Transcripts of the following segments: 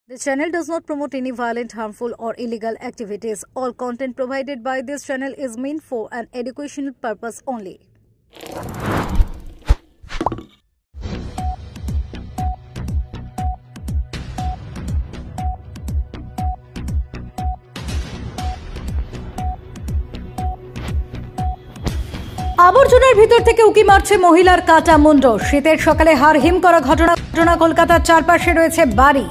The channel does not promote any violent, harmful, or illegal activities. All content provided by this channel is meant for an educational purpose only. আবর্জনার ভিতর থেকে উকি মারছে মহিলার কাটা মুন্ড। শীতের সকালে হাড় হিম করা ঘটনা কলকাতার চারপাশে রয়েছে বাড়ি,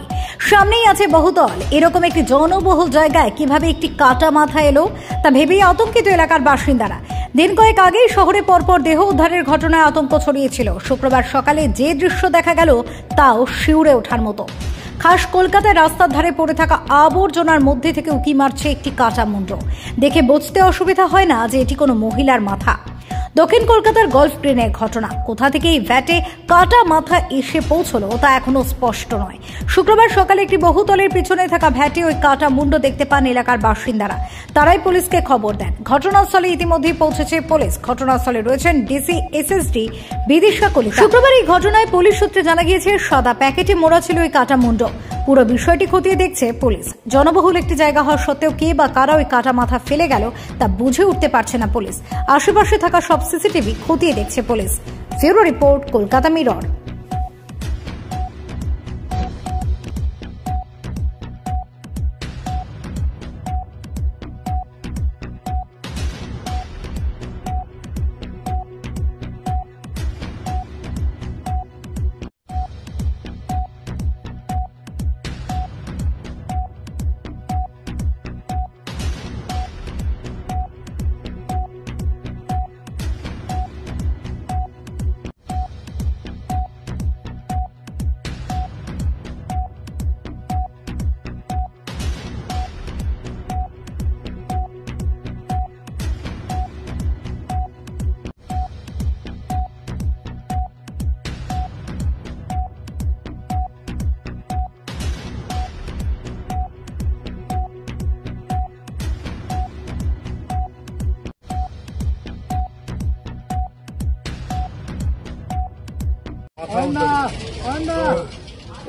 সামনেই আছে বহুতল। এরকম একটি জনবহুল জায়গায় কিভাবে একটি কাটা মাথা এলো তা ভেবেই আতঙ্কিত এলাকার বাসিন্দারা। দিন কয়েক আগেই শহরে পরপর দেহ উদ্ধারের ঘটনায় আতঙ্ক ছড়িয়েছিল। শুক্রবার সকালে যে দৃশ্য দেখা গেল তাও শিউরে ওঠার মতো। খাস কলকাতায় রাস্তার ধারে পড়ে থাকা আবর্জনার মধ্যে থেকে উকি মারছে একটি কাটা মুন্ড। দেখে বুঝতে অসুবিধা হয় না যে এটি কোনো মহিলার মাথা। দক্ষিণ কলকাতার গল্ফ গ্রিনের ঘটনা। কোথা থেকে এই ভ্যাটে কাটা মাথা এসে পৌঁছলো তা এখনো স্পষ্ট নয়। শুক্রবার সকালে একটি বহুতলের পিছনে থাকা ভ্যাটে ওই কাটা মুন্ড দেখতে পান এলাকার বাসিন্দারা। তারাই পুলিশকে খবর দেন। ঘটনাস্থলে ইতিমধ্যেই পৌঁছেছে পুলিশ। ঘটনাস্থলে রয়েছেন ডিসি এসএসডি বিদিশা কলিতা। শুক্রবার এই ঘটনায় পুলিশ সূত্রে জানা গিয়েছে সাদা প্যাকেটে মোড়া ছিল ওই কাটা মুন্ড। পুরো বিষয়টি খতিয়ে দেখছে পুলিশ। জনবহুল একটি জায়গা হওয়া সত্ত্বেও কে বা কারা ওই কাটা মাথা ফেলে গেল তা বুঝে উঠতে পারছে না পুলিশ। আশেপাশে থাকা সব সিসিটিভি খতিয়ে দেখছে police. Bureau report, Kolkata mirror.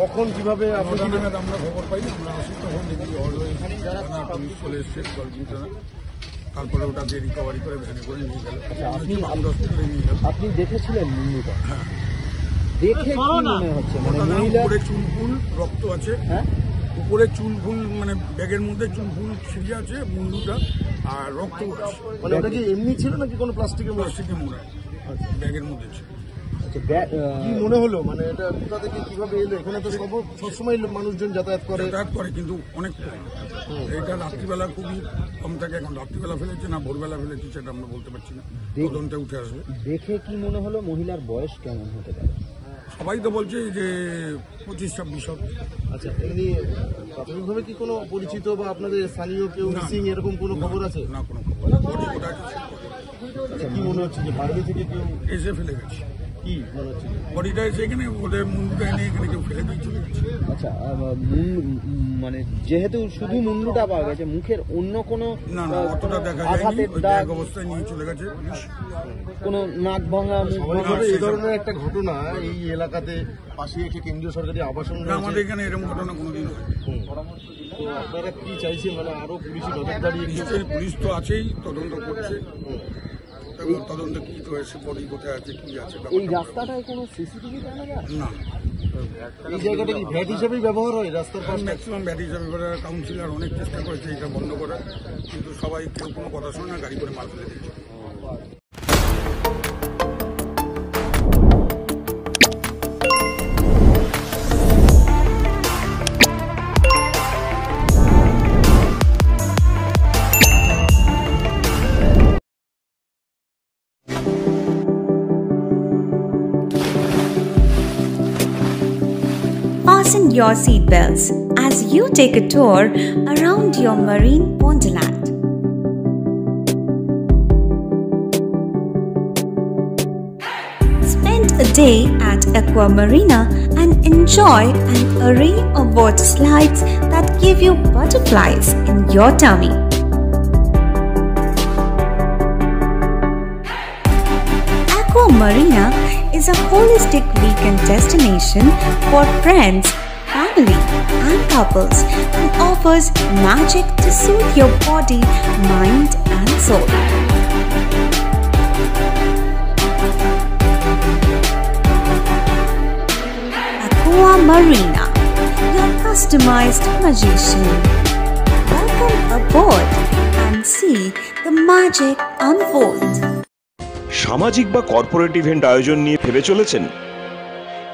কখন কিভাবে আমরা খবর পাই, আমরা আসি তখন দেখি পুলিশ চলে এসছে তারপরে ওটাকে রিকভারি করে ভ্যানে করে নিয়ে গেল। আপনি দেখেছিলেন মুন্ডুটা? দেখে কি মনে হচ্ছে? উপরে চুল ফুল রক্ত আছে, উপরে চুল ফুল মানে ব্যাগের মধ্যে চুল ফুল ছিঁড়ে আছে মুন্ডুটা, আর রক্ত মানে ওটা কি এমনি ছিল নাকি কোনো প্লাস্টিকের মোড়া ব্যাগের মধ্যে ছিল? কি মনে হলো, মানে এটা কোথা থেকে কিভাবে এলো? এখানে তো সবসময় মানুষজন যাতায়াত করে, কিন্তু অনেক কম। এটা রাত্রিবেলা খুবই কম থাকে। এখন রাত্রিবেলা ফেলেছে না ভোরবেলা ফেলেছে সেটা আমরা বলতে পারছি না, তদন্তে উঠে আসবে। দেখে কি মনে হলো? মহিলার বয়স কেমন হতে পারে? সবাই তো বলছে যে 25-26 হবে। আচ্ছা, এমনি প্রাথমিকভাবে কি কোনো পরিচিত বা আপনাদের স্থানীয় কেউ মিসিং এরকম কোনো খবর আছে? না, কোনো খবর। আচ্ছা, কি মনে হচ্ছে যে বাইরে থেকে কেউ এসে ফেলে গেছে? কি মনে হচ্ছে? বডিটা এসে এখানে ওদের মুন্ডুটা এনে এখানে কেউ ফেলে দিয়ে চলে গেছে। আচ্ছা, মানে যেহেতু শুধু মুন্ডুটা পাওয়া গেছে, মুখের অন্য কোনো না অতটা দেখা যায়নি, এক অবস্থায় নিয়ে চলে গেছে। কোনো নাক ভাঙা, মুখ ভাঙা এই ধরনের একটা ঘটনা এই এলাকাতে পাশে একটি কেন্দ্রীয় সরকারি আবাসন আমাদের এখানে এরকম ঘটনা কোনোদিন হয়। তো আপনারা কি চাইছেন, মানে আরো পুলিশি নজরদারি? পুলিশ তো আছেই, তদন্ত করছে। তদন্ত কি হয়েছে, বডি কোথায় আছে, কি আছে। এই রাস্তাটায় কোনো সিসিটিভি জানা যায় না? এই জায়গাটা কি ভ্যাট হিসেবেই ব্যবহার হয়? রাস্তার পাশে ম্যাক্সিমাম ভ্যাট হিসাবে কাউন্সিলর অনেক চেষ্টা করেছে এটা বন্ধ করার, কিন্তু সবাই কেউ কোনো কথা শোনে না, গাড়ি করে মাল ফেলে দিচ্ছে। Fasten your seatbelts as you take a tour around your marine wonderland. Spend a day at Aqua Marina and enjoy an array of water slides that give you butterflies in your tummy. Marina is a holistic weekend destination for friends, family, family and couples and offers magic to soothe your body, mind and soul. Aqua Marina, your customized magician. Welcome aboard and see the magic unfold. সামাজিক বা corporate event আয়োজন নিয়ে ভেবে চলেছেন?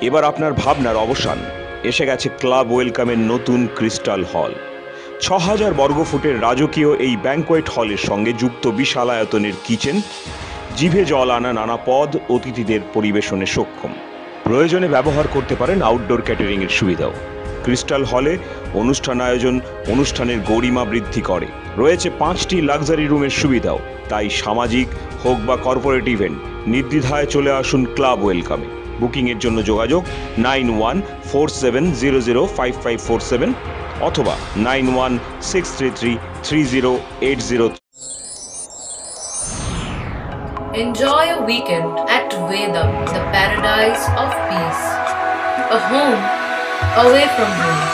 এবার আপনার ভাবনার অবসান। এসে গেছে ক্লাব ওয়েলকামের নতুন ক্রিস্টাল হল। ৬,০০০ বর্গফুটের রাজকীয় এই ব্যাংকোয়েট হলের সঙ্গে যুক্ত বিশাল আয়তনের কিচেন, জিভে জল আনা নানা পদ অতিথিদের পরিবেশনে সক্ষম। প্রয়োজনে ব্যবহার করতে পারেন আউটডোর ক্যাটারিংয়ের সুবিধাও। ক্রিস্টাল হলে অনুষ্ঠান আয়োজন অনুষ্ঠানের গরিমা বৃদ্ধি করে। রয়েছে ৫টি লাক্সারি রুমের সুবিধাও। তাই সামাজিক হোক বা কর্পোরেট ইভেন্ট নির্দ্বিধায় চলে আসুন ক্লাব ওয়েলকামে। বুকিংয়ের জন্য যোগাযোগ 9147005547 অথবা 9163330803। Enjoy a weekend at Vedam, the paradise of peace. A home away from home.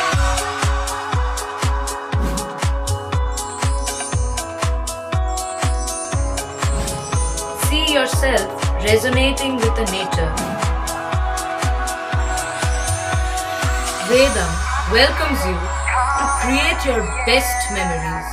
See yourself resonating with the nature. Vedam welcomes you to create your best memories.